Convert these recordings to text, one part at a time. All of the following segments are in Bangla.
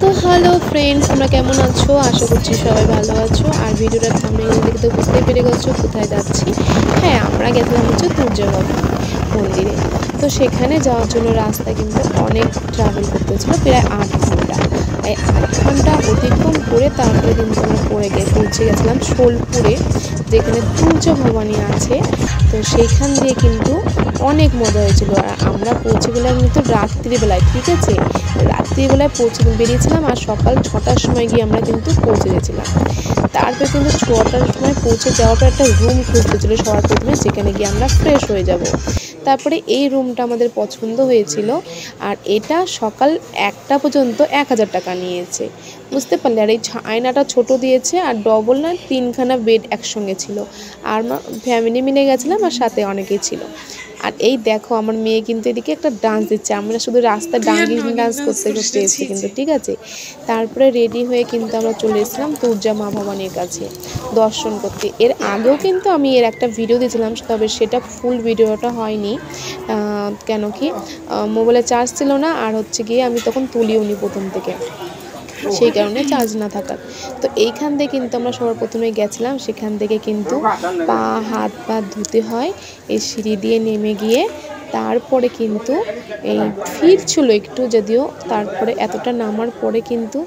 তো হ্যালো ফ্রেন্ডস, তোমরা কেমন আছো? আশা করছি সবাই ভালো আছো। আর ভিডিওটার থাম্বনেল দেখে তো বুঝতেই পেরে গেছো কোথায় যাচ্ছি। হ্যাঁ, আমরা গেছিলাম হচ্ছে দুর্গাবাবু মন্দিরে। তো সেখানে যাওয়ার জন্য রাস্তা কিন্তু অনেক ট্রাভেল করতে হচ্ছিলো, প্রায় 8 ঘন্টা। এই 8 ঘন্টা অতিক্রম করে তারপরে কিন্তু আমরা পৌঁছে গেছিলাম সোলপুরে, যেখানে তুলজা ভবানী আছে। তো সেইখান দিয়ে কিন্তু অনেক মজা হয়েছিল। আর আমরা পৌঁছে গেলাম কিন্তু রাত্রিবেলায়, ঠিক আছে? রাত্রিবেলায় বেরিয়েছিলাম আর সকাল 6টার সময় গিয়ে আমরা কিন্তু পৌঁছে গেছিলাম। তারপর কিন্তু 6টার সময় পৌঁছে যাওয়ার পর একটা রুম খুঁজতে ছিল সবার প্রথমে, যেখানে গিয়ে আমরা ফ্রেশ হয়ে যাব। তারপরে এই রুমটা আমাদের পছন্দ হয়েছিল। আর এটা সকাল 1টা পর্যন্ত 1000 টাকা নিয়েছে, বুঝতে পারলে? আর এই আয়নাটা ছোট দিয়েছে, আর ডবল না 3খানা বেড একসঙ্গে ছিল। আর ফ্যামিলি মিলে গেছিলাম, আর সাথে অনেকেই ছিল। আর এই দেখো, আমার মেয়ে কিন্তু এদিকে একটা ডান্স দিচ্ছে। আমরা শুধু রাস্তায় ডান্স করতে করতে এসেছি কিন্তু, ঠিক আছে? তারপরে রেডি হয়ে কিন্তু আমরা চলে এসেছিলাম তুলজা মা ভবানীর কাছে দর্শন করতে। এর আগেও কিন্তু আমি এর একটা ভিডিও দিয়েছিলাম, তবে সেটা ফুল ভিডিওটা হয়নি। কেন কি মোবাইলে চার্জ ছিল না, আর হচ্ছে গিয়ে আমি তখন তুলিওনি প্রথম থেকে, সেই কারণে চার্জ না থাকার। তো এইখান থেকে কিন্তু আমরা সবার প্রথমে গেছিলাম। সেখান থেকে কিন্তু হাত পা ধুতে হয় এই সিঁড়ি দিয়ে নেমে গিয়ে। তারপরে কিন্তু এই ভিড় ছিল একটু, যদিও তারপরে এতটা নামার পরে কিন্তু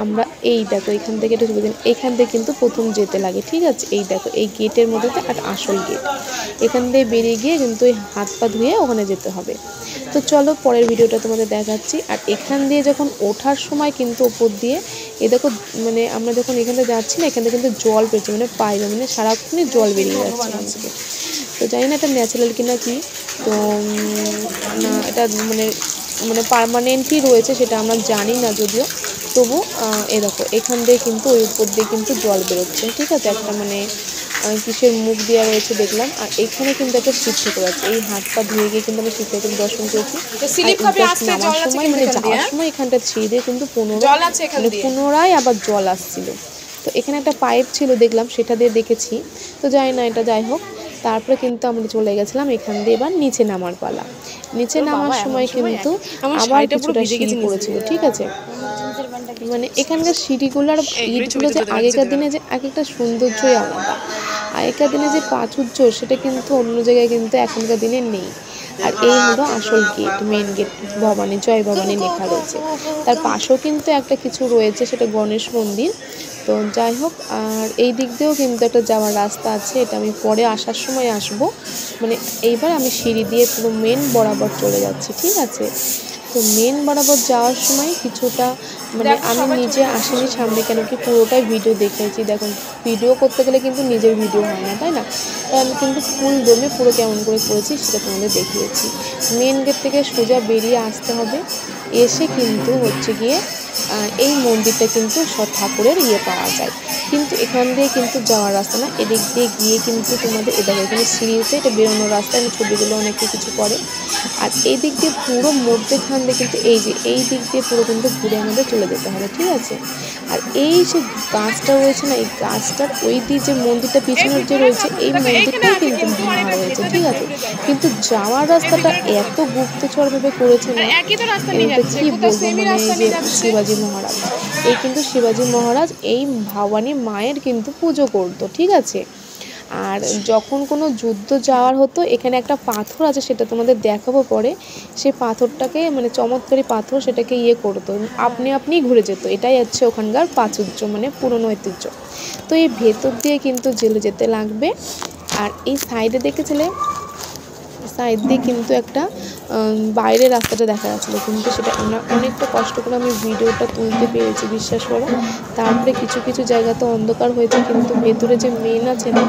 আমরা এই দেখো এখান থেকে একটু এখান থেকে কিন্তু প্রথম যেতে লাগে, ঠিক আছে? এই দেখো এই গেটের মধ্যে একটা আসল গেট, এখান থেকে বেরিয়ে গিয়ে কিন্তু ওই হাত পা ধুয়ে ওখানে যেতে হবে। তো চলো পরের ভিডিওটা তোমাদের দেখাচ্ছি। আর এখান দিয়ে যখন ওঠার সময় কিন্তু ওপর দিয়ে এ দেখো, মানে আমরা যখন এখান থেকে যাচ্ছি না, এখান থেকে কিন্তু জল পেয়েছে, মানে পাইবে, মানে সারাক্ষণই জল বেরিয়ে যাচ্ছে এখান থেকে। তো জানি না এটা ন্যাচারাল কিনা কি, তো না এটা মানে পার্মানেন্টই রয়েছে সেটা আমরা জানি না যদিও। তবু এ দেখো এখান দিয়ে কিন্তু ওই উপর দিয়ে কিন্তু জল বেরোচ্ছে, ঠিক আছে? একটা মানে কিসের মুখ দেওয়া রয়েছে দেখলাম। আর এখানে কিন্তু একটা শিব ঠাকুর আছে। এই হাত পা ধুয়ে গিয়ে কিন্তু আমি শিব ঠাকুর দর্শন করেছি। নামার সময় মানে যাওয়ার সময় এখানটা ছিঁড়ে দিয়ে কিন্তু পুনরায় আবার জল আসছিল। তো এখানে একটা পাইপ ছিল দেখলাম, সেটা দিয়ে দেখেছি। তো যাই না, এটা যাই হোক। তারপরে কিন্তু আমরা চলে গেছিলাম এখান দিয়ে এবার নিচে নামার পালা। নিচে নামার সময় কিন্তু আবার কিছুটা সিঁড়ি পড়েছিল, ঠিক আছে? মানে এখানকার সিঁড়িগুলোর ইটগুলো যে আগেকার দিনে যে এক একটা সৌন্দর্যই আলাদা। আগেকার দিনে যে প্রাচুর্য, সেটা কিন্তু অন্য জায়গায় কিন্তু এখনকার দিনে নেই। আর এই হলো আসল গেট, মেন গেট, ভবানী জয় ভবানী লেখা রয়েছে। তার পাশেও কিন্তু একটা কিছু রয়েছে, সেটা গণেশ মন্দির। তো যাই হোক, আর এই দিক দিয়েও কিন্তু একটা যাওয়ার রাস্তা আছে, এটা আমি পরে আসার সময় আসবো। মানে এইবার আমি সিঁড়ি দিয়ে পুরো মেন বরাবর চলে যাচ্ছি, ঠিক আছে? তো মেন বরাবর যাওয়ার সময় কিছুটা মানে আমি নিজে আসিনি সামনে, কেন কি পুরোটাই ভিডিও দেখেছি। দেখুন, ভিডিও করতে গেলে কিন্তু নিজের ভিডিও হয় না, তাই না? তাই আমি কিন্তু ফুল দমে পুরো কেমন করে করেছি সেটা তোমাদের দেখিয়েছি। মেন গেট থেকে সোজা বেরিয়ে আসতে হবে। এসে কিন্তু হচ্ছে গিয়ে এই মন্দিরটা কিন্তু সব ঠাকুরের পাওয়া যায়। কিন্তু এখান দিয়ে কিন্তু যাওয়ার রাস্তা না, এদিক দিয়ে গিয়ে কিন্তু তোমাদের এখানে সিঁড়ি হচ্ছে, এটা বেরোনোর রাস্তা। আমি ছবিগুলো অনেকে কিছু করে। আর এই দিক দিয়ে পুরো মধ্যেখান দিয়ে কিন্তু এই দিক দিয়ে পুরো কিন্তু ঘুরে আমাদের চলে যেতে হবে, ঠিক আছে? আর এই যে গাছটা রয়েছে না, এই গাছটার ওই দিয়ে যে মন্দিরটা পিছনের যে রয়েছে, এই মন্দিরটাই কিন্তু ভাঙা রয়েছে, ঠিক আছে? কিন্তু যাওয়ার রাস্তাটা এত গুপ্তচরভাবে করেছে না, এটা কি বলবো, মানে এই যে শিবাজি মহারাজ, এই কিন্তু শিবাজি মহারাজ এই ভবানী মায়ের কিন্তু পুজো করতো, ঠিক আছে? আর যখন কোনো যুদ্ধ যাওয়ার হতো, এখানে একটা পাথর আছে, সেটা তোমাদের দেখাবো পরে। সেই পাথরটাকে মানে চমৎকারী পাথর, সেটাকে করতো, আপনিই ঘুরে যেত। এটাই হচ্ছে ওখানকার প্রাচুর্য, মানে পুরনো ঐতিহ্য। তো এই ভেতর দিয়ে কিন্তু জেলে যেতে লাগবে। আর এই সাইডে দেখেছিলে, সাইড দিয়ে কিন্তু একটা বাইরের রাস্তাটা দেখা যাচ্ছিলো, কিন্তু সেটা আমরা অনেকটা কষ্ট করে আমি ভিডিওটা তুলতে পেরেছি, বিশ্বাস করো। তারপরে কিছু কিছু জায়গা তো অন্ধকার হয়েছে, কিন্তু ভেতরে যে মেন আছে না,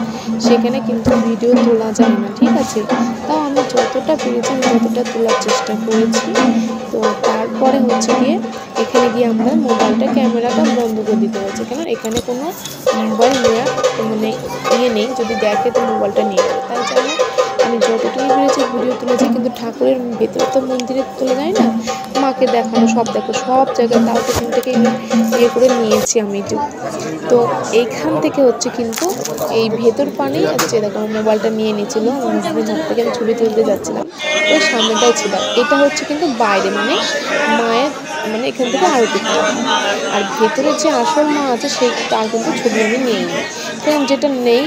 সেখানে কিন্তু ভিডিও তোলা যায় না, ঠিক আছে? তাও আমি যতটা পেরেছি আমি ততটা তোলার চেষ্টা করেছি। তো তারপরে হচ্ছে গিয়ে এখানে গিয়ে আমরা ক্যামেরাটা বন্ধ করে দিতে হয়েছে, কেন এখানে কোনো মোবাইল নেওয়ার মানে নেই, যদি দেখে তো মোবাইলটা নিয়ে যাবে। তাই জন্য আমি যতটুকু পেরেছি ভিডিও তুলেছি, কিন্তু ঠাকুরের ভেতরে তো মন্দিরে তোলা যায় না। মাকে দেখানো, সব জায়গায় তাও পেছন থেকে করে নিয়েছি আমি। তো এইখান থেকে হচ্ছে কিন্তু এই ভেতর পানেই হচ্ছে, দেখো মোবাইলটা নিয়ে নিয়েছিল আমার হাজবেন্ড, হাত থেকে আমি ছবি তুলতে যাচ্ছিলাম, ওই সামনেটাই ছিল। এটা হচ্ছে কিন্তু বাইরে, মানে মায়ের মানে এখান থেকে আরতি করা। আর ভেতরে যে আসল মা আছে সেই তার কিন্তু ছবি আমি নিইনি, কারণ যেটা নেই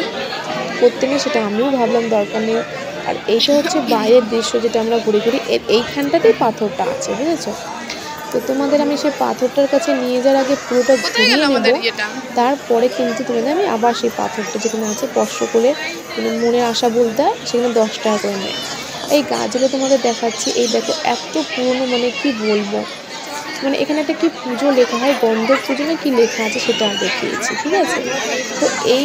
করতে নেই সেটা আমিও ভাবলাম দরকার নেই। আর এইটা হচ্ছে বাইরের দৃশ্য যেটা আমরা ঘুরে ঘুরি, এইখানটাতেই পাথরটা আছে, বুঝেছো? তো তোমাদের আমি সেই পাথরটার কাছে নিয়ে যাওয়ার আগে পুরোটা ঘুরিয়ে নেব, তারপরে কিন্তু তোমাদের আমি আবার সেই পাথরটা যেখানে আছে স্পর্শ করে মানে মনের আশা বলতে সেখানে 10 টাকা করে নেয়। এই গাছগুলো তোমাদের দেখাচ্ছি, এই দেখো এত পুরনো, মানে কি বলবো, মানে এখানে একটা কি পুজো লেখা হয়, গন্ধ পুজো না কি লেখা আছে সেটা দেখিয়েছি, ঠিক আছে? তো এই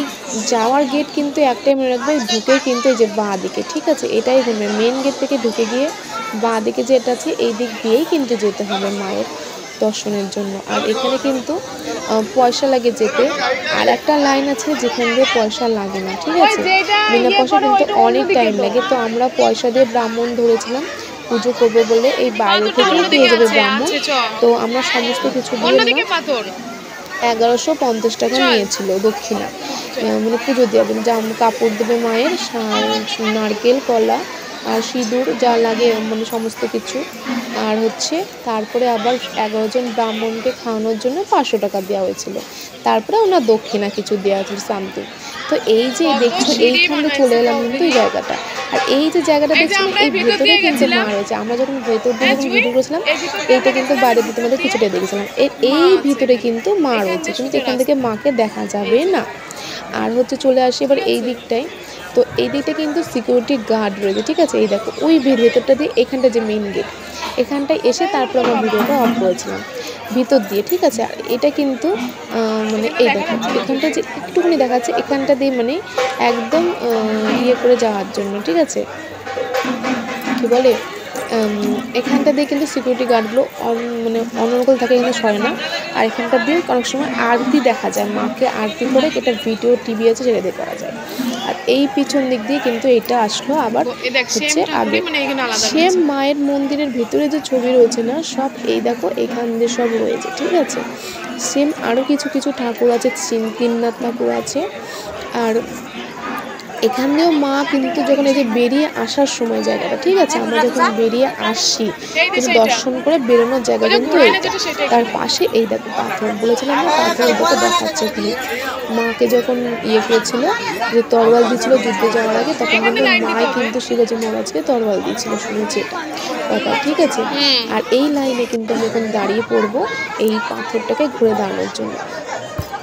যাওয়ার গেট কিন্তু একটাই মনে রাখবে, ঢুকে কিন্তু এই যে বাঁ দিকে, ঠিক আছে? এটাই ঘুরবে মেন গেট থেকে ঢুকে গিয়ে বাঁ দিকে যেটা আছে এই দিক দিয়েই কিন্তু যেতে হবে মায়ের দর্শনের জন্য। আর এখানে কিন্তু পয়সা লাগে যেতে, আর একটা লাইন আছে যেখান দিয়ে পয়সা লাগে না, ঠিক আছে? বিনা পয়সা কিন্তু অনেক টাইম লাগে। তো আমরা পয়সা দিয়ে ব্রাহ্মণ ধরেছিলাম পুজো করবো বলে, এই বাইরে থেকেই দিয়ে যাবে ব্রাহ্মণ। তো আমরা সমস্ত কিছু দিয়ে 1150 টাকা নিয়েছিল দক্ষিণা, মানে পুজো দেওয়ার জন্য, যা কাপড় দেবে মায়ের, নারকেল, কলা আর সিঁদুর যা লাগে মানে সমস্ত কিছু। আর হচ্ছে তারপরে আবার 11 জন ব্রাহ্মণকে খাওয়ানোর জন্য 500 টাকা দেওয়া হয়েছিল। তারপরে ওনার দক্ষিণা কিছু দেওয়া হয়েছিল সামথিং। তো এই যে দেখছো এইখানে চলে এলাম কিন্তু এই জায়গাটা, আর এই যে জায়গাটা দেখছি এই ভেতরে কিন্তু মা রয়েছে। আমরা যখন ভেতর দিয়ে যখন ভিডিও করেছিলাম এইটা কিন্তু বাইরে দিয়ে তোমাদের কিছুটা দেখেছিলাম, এই ভিতরে কিন্তু মা রয়েছে, কিন্তু এখান থেকে মাকে দেখা যাবে না। আর হচ্ছে চলে আসি এবার এই দিকটায়। তো এই দিকটা কিন্তু সিকিউরিটি গার্ড রয়েছে, ঠিক আছে? এই দেখো ওই ভেতরটা দিয়ে, এখানটা যে মেন গেট, এখানটায় এসে তারপর আমরা ভিডিওটা অফ করেছিলাম ভিতর দিয়ে, ঠিক আছে? আর এটা কিন্তু মানে এই দেখো এখানটা যে একটুখানি দেখাচ্ছে, এখানটা দিয়ে মানে একদম ইয়ে করে যাওয়ার জন্য, ঠিক আছে? কি বলে, এখানটা দিয়ে কিন্তু সিকিউরিটি গার্ডগুলো মানে অনর্গল থাকে, এখানে সরে না। আর এখানটা দিয়ে অনেক সময় আরতি দেখা যায়, মাকে আরতি করে, এটা ভিডিও টিভি আছে সেটা দিয়ে করা যায়। আর এই পিছন দিক দিয়ে কিন্তু এটা আসলো আবার হচ্ছে আগে সেম মায়ের মন্দিরের ভিতরে যে ছবি রয়েছে না সব, এই দেখো এখান দিয়ে সব রয়েছে, ঠিক আছে? সেম আরও কিছু কিছু ঠাকুর আছে, তিননাথ ঠাকুর আছে। আর এখান দিয়েও মা কিন্তু যখন এই যে বেরিয়ে আসার সময় জায়গাটা, ঠিক আছে? আমরা যখন বেরিয়ে আসছি কিন্তু দর্শন করে বেরোনোর জায়গা কিন্তু এইটা, তার পাশে এই দেখো পাথর, বলেছিলাম না পাথর, এই দেখো দেখাচ্ছে এখানে। মাকে যখন ইয়ে করেছিল যে তরোয়াল দিয়েছিল যুদ্ধে যাওয়ার আগে, তখন কিন্তু মায় কিন্তু শিবাজি মহারাজকে তরোয়াল দিয়েছিল, শুনেছি এটা কথা, ঠিক আছে? আর এই লাইনে কিন্তু আমি এখন দাঁড়িয়ে পড়বো এই পাথরটাকে ঘুরে দাঁড়ানোর জন্য।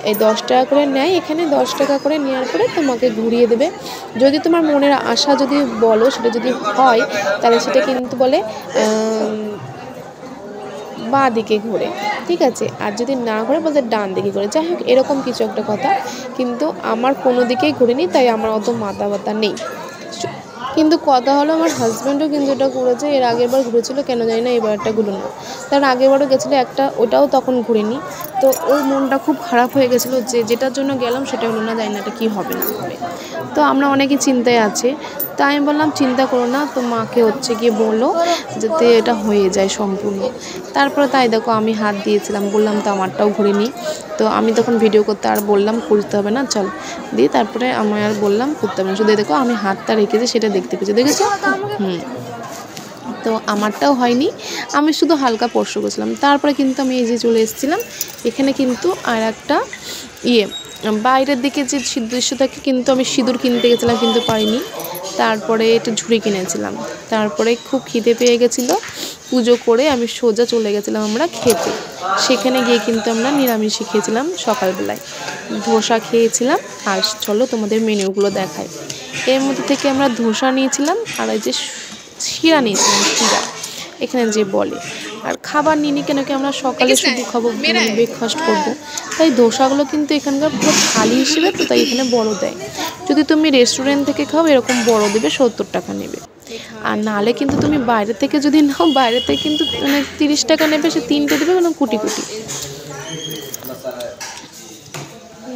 এই 10 টাকা করে নেয় এখানে, 10 টাকা করে নেওয়ার পরে তোমাকে ঘুরিয়ে দেবে। যদি তোমার মনের আশা যদি বলো, সেটা যদি হয় তাহলে সেটা কিন্তু বলে বাঁ দিকে ঘুরে, ঠিক আছে? আর যদি না ঘুরে বলতে ডান দিকে ঘুরে, যাই হোক এরকম কিছু একটা কথা। কিন্তু আমার কোনো দিকেই ঘুরিনি, তাই আমার অত মাথা ব্যথা নেই। কিন্তু কথা হলো আমার হাজব্যান্ডও কিন্তু এটা ঘুরেছে, এর আগের বার ঘুরেছিল, কেন জানি না এবারটা ঘুরলো না। তার আগের বারও গেছিলো একটা, ওটাও তখন ঘুরেনি। তো ওর মনটা খুব খারাপ হয়ে গেছিলো যে যেটার জন্য গেলাম সেটা হলো না, জানি না এটা কী হবে না হবে। তো আমরা অনেকে চিন্তায় আছে, তাই আমি বললাম চিন্তা করো না, তো মাকে হচ্ছে গিয়ে বলো যাতে এটা হয়ে যায় সম্পূর্ণ। তারপরে তাই দেখো আমি হাত দিয়েছিলাম, বললাম তো আমারটাও ঘুরে নিই। তো আমি তখন ভিডিও করতে আর বললাম করতে হবে না, চল দিয়ে তারপরে আমি আর বললাম করতে হবে না, শুধু দেখো আমি হাতটা রেখেছি সেটা দেখতে পেয়েছি, দেখেছো? তো আমারটাও হয়নি, আমি শুধু হালকা স্পর্শ করেছিলাম। তারপরে কিন্তু আমি এই যে চলে এসেছিলাম এখানে, কিন্তু আর একটা ইয়ে বাইরের দিকে যে দৃশ্য থাকে, কিন্তু আমি সিঁদুর কিনতে গেছিলাম কিন্তু পারিনি। তারপরে একটা ঝুড়ি কিনেছিলাম। তারপরে খুব খিদে পেয়ে গেছিলো, পুজো করে আমি সোজা চলে গেছিলাম আমরা খেতে। সেখানে গিয়ে কিন্তু আমরা নিরামিষই খেয়েছিলাম সকালবেলায়, ধোসা খেয়েছিলাম। আর চলো তোমাদের মেনুগুলো দেখাই। এর মধ্যে থেকে আমরা ধোসা নিয়েছিলাম, আর এই যে শিরা নিয়েছিলাম, শিরা এখানে যে বলে। আর খাবার নিয়ে কেন কি আমরা সকালে শুধু খাবো, ব্রেকফাস্ট করবো, তাই ধোসাগুলো কিন্তু এখানকার পুরো থালি হিসেবে, তো তাই এখানে বড় দেয়। যদি তুমি রেস্টুরেন্ট থেকে খাও এরকম বড় দেবে, 70 টাকা নেবে। আর নাহলে কিন্তু তুমি বাইরে থেকে যদি নাও, বাইরে থেকে কিন্তু মানে 30 টাকা নেবে, সে 3টে দেবে, মানে কুটি কুটি।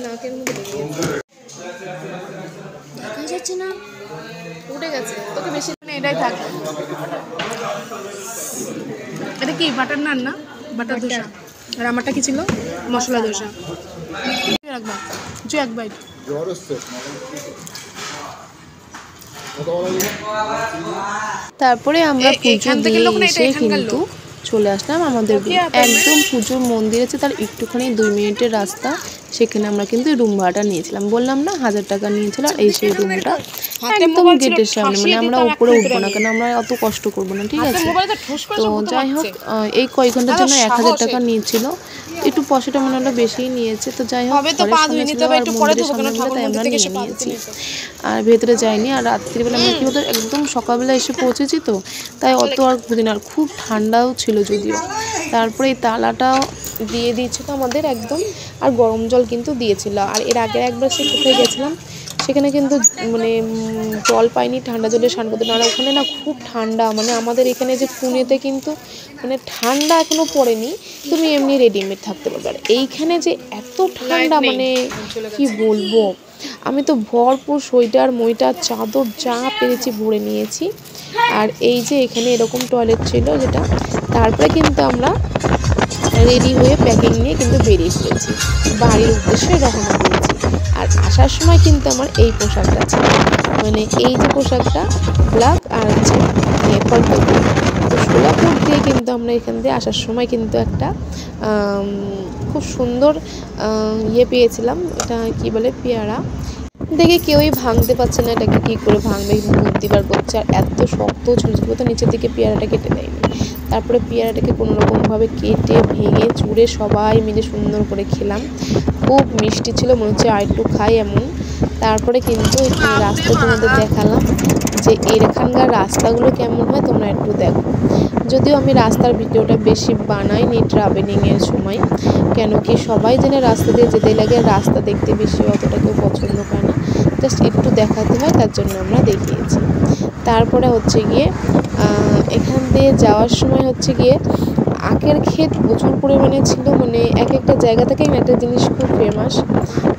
নাকের মধ্যে দেখা যাচ্ছে না, উঠে গেছে, তোকে বেশি এটাই থাক। এটা কি বাটার নান না বাটার ধোসা? আর আমারটা কি ছিল? মশলা ধোসা। রাখবা জু এক বাইট। তারপরে আমরা পুজো দিয়ে এসে কিন্তু চলে আসলাম আমাদের একদম পুজোর মন্দির আছে তার একটুখানি 2 মিনিটের রাস্তা। সেখানে আমরা কিন্তু রুম ভাড়াটা নিয়েছিলাম, বললাম না 1000 টাকা নিয়েছিল। আর এই সেই রুমটা একদম গেটের সামনে, মানে আমরা উপরে উঠবো না, কারণ আমরা অত কষ্ট করবো না, ঠিক আছে। তো যাই হোক, এই কয়েক ঘন্টার জন্য 1000 টাকা নিয়েছিল, একটু পয়সাটা মনে হলো বেশিই নিয়েছে। তো যাই হোক, মন্দিরের সামনে বলে তাই আমরা নিয়ে নিয়েছি, আর ভেতরে যাইনি। আর রাত্রিবেলা আমরা কি হতো, একদম সকালবেলা এসে পৌঁছেছি, তো তাই অত আর বুঝি না। আর খুব ঠান্ডাও ছিল যদিও। তারপরে এই তালাটাও দিয়ে দিয়েছিল আমাদের একদম, আর গরম জল কিন্তু দিয়েছিল। আর এর আগে একবার সে কোথায় গেছিলাম, সেখানে কিন্তু মানে জল পাইনি, ঠান্ডা জলে স্নান করতে। আর ওখানে না খুব ঠান্ডা, মানে আমাদের এখানে যে পুনেতে কিন্তু মানে ঠান্ডা এখনও পড়েনি, তুমি এমনি রেডিমেড থাকতে পারবে। আর এইখানে যে এত ঠান্ডা, মানে কি বলবো, আমি তো ভরপুর সোয়েটার মইটার চাদর যা পেরেছি ভরে নিয়েছি। আর এই যে এখানে এরকম টয়লেট ছিল যেটা, তারপরে কিন্তু আমরা রেডি হয়ে প্যাকিং নিয়ে কিন্তু বেরিয়ে পড়েছি, বাড়ির উদ্দেশ্যে রওনা দিয়েছি। আর আসার সময় কিন্তু আমার এই পোশাকটা ছিল, মানে এই যে পোশাকটা ব্ল্যাক আর হচ্ছে পার্পল। তো সোলাপুর দিয়ে কিন্তু আমরা এখান দিয়ে আসার সময় কিন্তু একটা খুব সুন্দর পেয়েছিলাম, এটা কি বলে, পেয়ারা। দেখে কেউই ভাঙতে পারছে না, এটাকে কী করে ভাঙবে, বুদ্ধি বার করছে। আর এত শক্ত ছিল তো নিচের দিকে পেয়ারাটা কেটে দেয়নি। তারপরে পেয়ারাটাকে কোনোরকমভাবে কেটে ভেঙে চুড়ে সবাই মিলে সুন্দর করে খেলাম। খুব মিষ্টি ছিল, মনে হচ্ছে আর একটু খাই এমন। তারপরে কিন্তু রাস্তা তোমাদের দেখালাম যে এখানকার রাস্তাগুলো কেমন হয়, তোমরা একটু দেখো। যদিও আমি রাস্তার ভিডিওটা বেশি বানাইনি ট্রাভেলিংয়ের সময়, কেন কি সবাই জেনে রাস্তা দিয়ে যেতে লাগে, রাস্তা দেখতে বেশি অতটা কেউ পছন্দ করে না, জাস্ট একটু দেখাতে হয়, তার জন্য আমরা দেখিয়েছি। তারপরে হচ্ছে গিয়ে এখান দিয়ে যাওয়ার সময় হচ্ছে গিয়ে আখের ক্ষেত প্রচুর পরিমাণে ছিল, মানে এক একটা জায়গা থেকে একটা জিনিস খুব ফেমাস।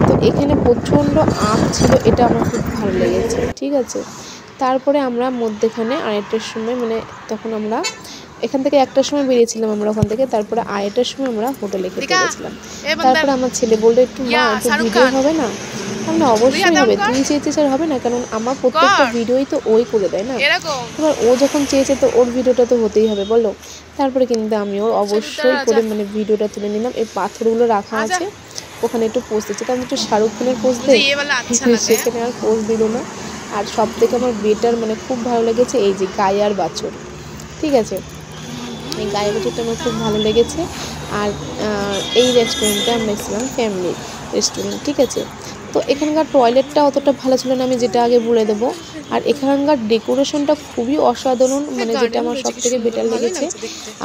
তো এখানে প্রচণ্ড আখ ছিল, এটা আমার খুব ভালো লেগেছে, ঠিক আছে। তারপরে আমরা মধ্যেখানে আড়াইটার সময়, মানে তখন আমরা এখান থেকে 1টার সময় বেরিয়েছিলাম আমরা ওখান থেকে, তারপরে 2:30টার সময় আমরা হোটেলে খেতে গেছিলাম। তারপরে আমার ছেলে বললো একটু মা একটু ভিডিও হবে না, আমরা অবশ্যই হবে, তুই চেয়েছিস আর হবে না, কারণ আমার প্রত্যেকটা ভিডিওই তো ওই করে দেয় না, এবার ও যখন চেয়েছে তো ওর ভিডিওটা তো হতেই হবে বলো। তারপরে কিন্তু আমিও অবশ্যই করে মানে ভিডিওটা তুলে নিলাম। এই পাথরগুলো রাখা আছে, ওখানে একটু পোজ দিচ্ছে, তো আমি একটু শাহরুখ খানের পোজ দিই, সেখানে আর পোজ দিল না। আর সব থেকে আমার বেটার মানে খুব ভালো লেগেছে এই যে গায়ার বাছুর, ঠিক আছে, এই গায়ের বাছুরটা আমার খুব ভালো লেগেছে। আর এই রেস্টুরেন্টে আমরা এসেছিলাম ফ্যামিলি রেস্টুরেন্ট, ঠিক আছে। তো এখানকার টয়লেটটা অতটা ভালো ছিল না, আমি যেটা আগে বলে দেবো। আর এখানকার ডেকোরেশনটা খুবই অসাধারণ, মানে যেটা আমার সব থেকে বেটার লেগেছে।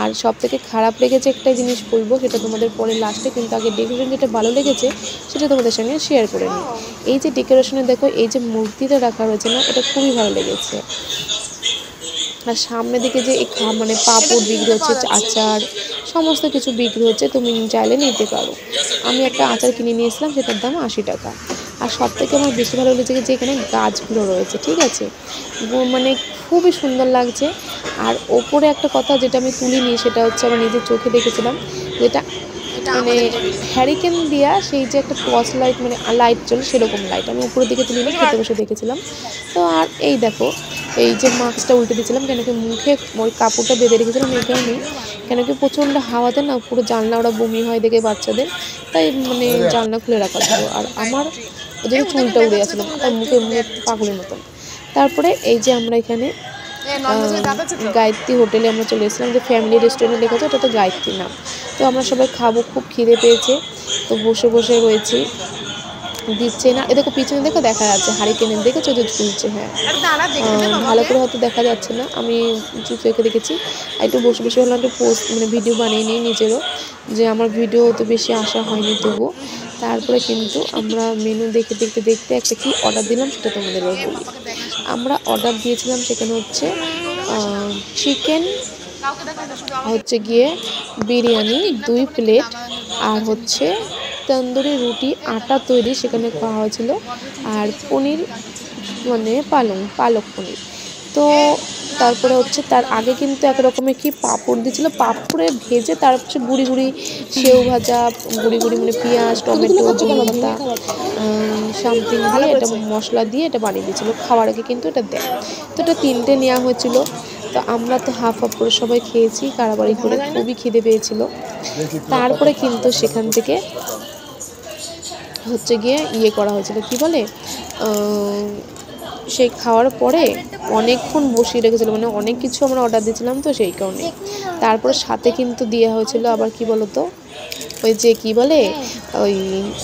আর সব থেকে খারাপ লেগেছে একটা জিনিস বলবো, সেটা তোমাদের পরে লাস্টে, কিন্তু আগে ডেকোরেশন যেটা ভালো লেগেছে সেটা তোমাদের সঙ্গে শেয়ার করে নিই। এই যে ডেকোরেশনে দেখো, এই যে মূর্তিটা রাখা হয়েছে না, এটা খুবই ভালো লেগেছে। আর সামনের দিকে যে মানে পাঁপড় বিক্রি হচ্ছে, আচার, সমস্ত কিছু বিক্রি হচ্ছে, তুমি চাইলে নিতে পারো। আমি একটা আচার কিনে নিয়েছিলাম, সেটার দাম 80 টাকা। আর সব থেকে আমার বেশি ভালো লেগেছে যে এখানে গাছগুলো রয়েছে, ঠিক আছে, মানে খুবই সুন্দর লাগছে। আর ওপরে একটা কথা যেটা আমি তুলিনি, সেটা হচ্ছে আমার নিজের চোখে দেখেছিলাম, যেটা মানে হ্যারিকেন দেওয়া সেই যে একটা টর্চ লাইট, মানে লাইট চলে সেরকম লাইট, আমি উপরের দিকে তুলিনি, খেতে বসে দেখেছিলাম। তো আর এই দেখো, এই যে মাস্কটা উল্টে দিয়েছিলাম, কেন কি মুখে ওই কাপড়টা বেঁধে রেখেছিলাম এই কারণেই, কেন কি প্রচণ্ড হাওয়াতে না পুরো জানলা ওরা বমি হয় দেখে বাচ্চাদের, তাই মানে জানলা খুলে রাখা ছিল। আর আমার ওদের চুলটা উড়ে গেছিলো, তার মুখে পাগলের মতন। তারপরে এই যে আমরা এখানে গায়ত্রী হোটেলে আমরা চলে এসেছিলাম, যে ফ্যামিলি রেস্টুরেন্টে লেখা আছে, ওটা তো গায়ত্রী নাম। তো আমরা সবাই খাবো, খুব খিদে পেয়েছে, তো বসে বসে রয়েছি, দিচ্ছে না। এ দেখো পিছনে দেখো দেখা যাচ্ছে হারিকেনের, দেখেছো যে ঝুলছে, হ্যাঁ ভালো করে হয়তো দেখা যাচ্ছে না, আমি চোখে দেখেছি। একটু বসে বসে হলাম, একটু পোস্ট মানে ভিডিও বানিয়ে নিই নিজেরও, যে আমার ভিডিও তো বেশি আসা হয়নি তবু। তারপরে কিন্তু আমরা মেনু দেখতে দেখতে দেখতে একটা কি অর্ডার দিলাম সেটা তোমাদের বলি। আমরা অর্ডার দিয়েছিলাম, সেখানে হচ্ছে চিকেন হচ্ছে গিয়ে বিরিয়ানি 2 প্লেট, আর হচ্ছে তন্দুরি রুটি আটা তৈরি সেখানে খাওয়া হয়েছিল, আর পনির মানে পালক পনির। তো তারপরে হচ্ছে তার আগে কিন্তু এক রকমের কি পাঁপড় দিয়েছিলো, পাঁপড়ে ভেজে তার হচ্ছে গুঁড়ি গুঁড়ি সেও ভাজা, গুঁড়ি গুঁড়ি মানে পেঁয়াজ টমেটো ধনেপাতা সামথিং দিয়ে এটা মশলা দিয়ে এটা বানিয়ে দিয়েছিলো, খাওয়ার আগে কিন্তু এটা দেয়। তো এটা 3টে নেওয়া হয়েছিল। তো আমরা তো হাফ হাফ করে সবাই খেয়েছি কারাবাড়ি করে, খুবই খিদে পেয়েছিল। তারপরে কিন্তু সেখান থেকে হচ্ছে গিয়ে করা হয়েছিল, কি বলে, সেই খাওয়ার পরে অনেকক্ষণ বসিয়ে রেখেছিল, মানে অনেক কিছু আমরা অর্ডার দিয়েছিলাম তো সেই কারণে। তারপরে সাথে কিন্তু দেওয়া হয়েছিল আবার কি বলতো, ওই যে কি বলে, ওই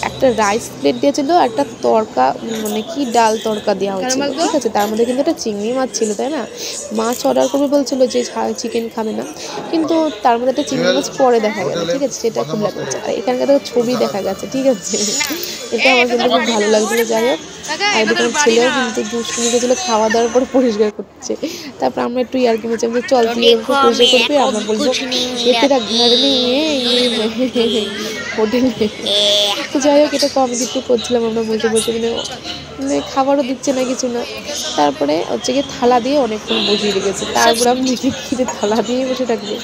একটা রাইস প্লেট দিয়েছিল, একটা তরকা, মানে কি ডাল তরকা দেওয়া হয়েছিল, ঠিক আছে। তার মধ্যে কিন্তু একটা চিংড়ি মাছ ছিল, তাই না। মাছ অর্ডার করবে বলছিল যে চিকেন খাবে না, কিন্তু তার মধ্যে একটা চিংড়ি মাছ পরে দেখা গেল, ঠিক আছে, সেটা খুব লাগছে। আর এখানকার ছবি দেখা গেছে, ঠিক আছে, এটা আমার কিন্তু খুব ভালো লাগছিলো। যাই হোক, আর এদিকে ছেলেও কিন্তু দুষ্টুমি করেছিল, খাওয়া দাওয়ার পরে পরিষ্কার করছে। তারপর আমরা একটু ইয়ার্কি মেয়েছিলাম যে চল তুই এরকম পরিষ্কার করবি, আমরা বলবো এতেরা ঘর নিয়ে হোটেলে। তো যাই হোক, এটা কমেডি একটু করছিলাম আমরা বসে বসে, মানে খাবারও দিচ্ছে না কিছু না। তারপরে হচ্ছে গিয়ে থালা দিয়ে অনেকক্ষণ বসিয়ে রেখেছে, তারপরে আমি দেখি খিদে থালা দিয়ে বসে থাকবে।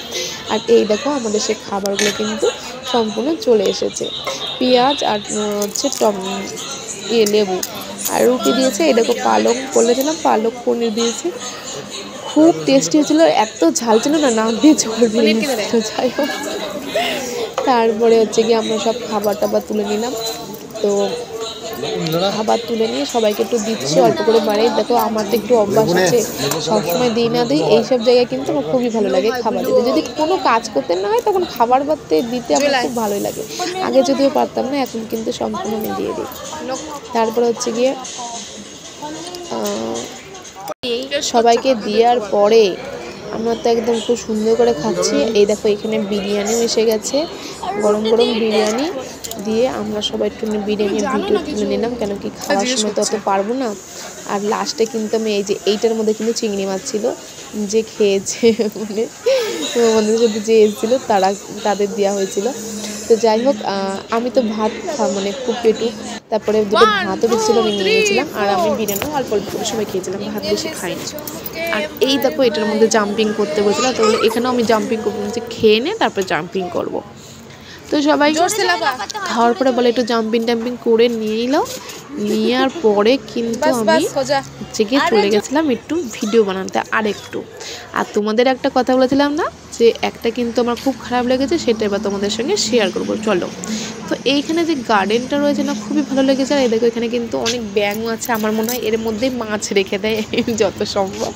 আর এই দেখো আমাদের সে খাবারগুলো কিন্তু সম্পূর্ণ চলে এসেছে। পেঁয়াজ আর হচ্ছে লেবু আর রুটি দিয়েছে। এই দেখো পালক বলেছিলাম, পালক পনির দিয়েছে, খুব টেস্টি হয়েছিল, এত ঝাল ছিল না, নাক দিয়ে জল বেরিয়ে গেছিল। যাই হোক, তারপরে হচ্ছে গিয়ে আমরা সব খাবার টাবার তুলে নিলাম। তো খাবার তুলে নিয়ে সবাইকে একটু দিচ্ছি অল্প করে বাড়ি। দেখো আমার তো একটু অভ্যাস আছে, সবসময় দিই না দিই, এইসব জায়গায় কিন্তু আমার খুবই ভালো লাগে খাবার দিতে। যদি কোনো কাজ করতে না হয় তখন খাবার বাড়তে দিতে আমার খুব ভালোই লাগে। আগে যদিও পারতাম না, এখন কিন্তু সম্পূর্ণ আমি দিয়ে দিই। তারপরে হচ্ছে গিয়ে সবাইকে দেওয়ার পরে আমরা তো একদম খুব সুন্দর করে খাচ্ছি। এই দেখো এখানে বিরিয়ানিও এসে গেছে, গরম গরম বিরিয়ানি দিয়ে আমরা সবাই একটু বিরিয়ানির ভিডিও তুলে নিলাম, কেন কি খাওয়ার সময় তো অত পারবো না। আর লাস্টে কিন্তু আমি এই যে এইটার মধ্যে কিন্তু চিংড়ি মাছ ছিল, যে খেয়েছে মানে আমাদের সাথে যে এসেছিলো তাদের দেওয়া হয়েছিল। তো যাই হোক, আমি তো ভাত মানে খুব পেটু, তারপরে দুটো ভাতও দিচ্ছিলো, আমি নিয়ে গেছিলাম। আর আমি বিরিয়ানিও অল্প অল্প করে সবাই খেয়েছিলাম, ভাত বেশি খাইনি। আর এই দেখো এটার মধ্যে জাম্পিং করতে বলছিলাম, তাহলে এখানেও আমি জাম্পিং করবো, যে খেয়ে নে তারপর জাম্পিং করব। তো সবাই খাওয়ার পরে বলে একটু জাম্পিং টাম্পিং করে নিয়ে এলো। নেওয়ার পরে কিন্তু আমি হচ্ছে গিয়ে চলে গেছিলাম একটু ভিডিও বানাতে আরেকটু। আর তোমাদের একটা কথা বলেছিলাম না, যে একটা কিন্তু আমার খুব খারাপ লেগেছে, সেটা এবার তোমাদের সঙ্গে শেয়ার করবো, চলো। তো এইখানে যে গার্ডেনটা রয়েছে না, খুবই ভালো লেগেছে। আর এই দেখো এখানে কিন্তু অনেক ব্যাঙও আছে, আমার মনে হয় এর মধ্যে মাছ রেখে দেয় যত সম্ভব।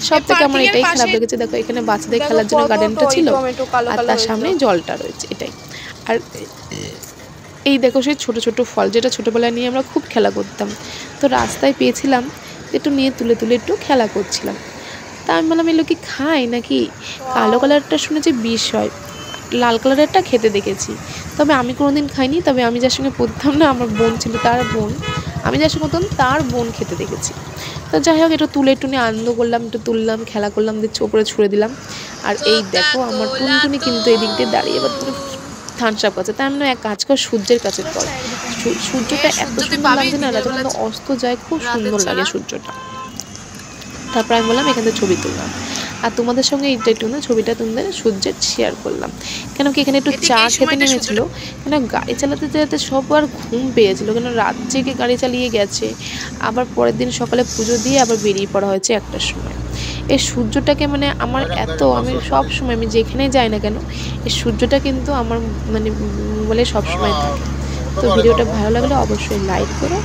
সব থেকে আমার এটাই খারাপ লেগেছে। দেখো এখানে বাচ্চাদের খেলার জন্য গার্ডেনটা ছিল, আর তার সামনে জলটা রয়েছে, এটাই। আর এই দেখো সেই ছোটো ছোটো ফল, যেটা ছোটোবেলায় নিয়ে আমরা খুব খেলা করতাম। তো রাস্তায় পেয়েছিলাম, একটু নিয়ে তুলে তুলে একটু খেলা করছিলাম। তা আমি বললাম এগুলো কি খাই নাকি, কালো কালারটা শুনেছি বিষ হয়, লাল কালারেরটা খেতে দেখেছি, তবে আমি কোনোদিন খাইনি। তবে আমি যার সঙ্গে পড়তাম না, আমার বোন ছিল, তার বোন, আমি যার সঙ্গে পড়তাম তার বোন খেতে দেখেছি। তো যাই হোক, একটু তুলে একটু নিয়ে আনন্দ করলাম, একটু তুললাম, খেলা করলাম, দিয়ে ওপরে ছুঁড়ে দিলাম। আর এই দেখো আমার টুনটুনি কিন্তু এদিক দিয়ে দাঁড়িয়ে এবার থামস আপ আছে। তাই আমরা এক কাজ কর, সূর্যের কাছে পড়, সূর্যটা এত সুন্দর লাগছে না, যখন অস্ত যায় খুব সুন্দর লাগে সূর্যটা। তারপর আমি বললাম এখান থেকে ছবি তুললাম, আর তোমাদের সঙ্গে এইটা একটু না ছবিটা তোমাদের সূর্যের শেয়ার করলাম। কেন কি এখানে একটু চা খেতে নেমেছিল, কেন গাড়ি চালাতে চালাতে সবার ঘুম পেয়েছিল, কেন রাত জেগে গাড়ি চালিয়ে গেছে। আবার পরের দিন সকালে পুজো দিয়ে আবার বেরিয়ে পড়া হয়েছে 1টার সময়। এই সূর্যটাকে মানে আমার এত, আমি সব সময় আমি যেখানেই যাই না কেন এই সূর্যটা কিন্তু আমার মানে বলে সব সময় থাকে। তো ভিডিওটা ভালো লাগলে অবশ্যই লাইক করো।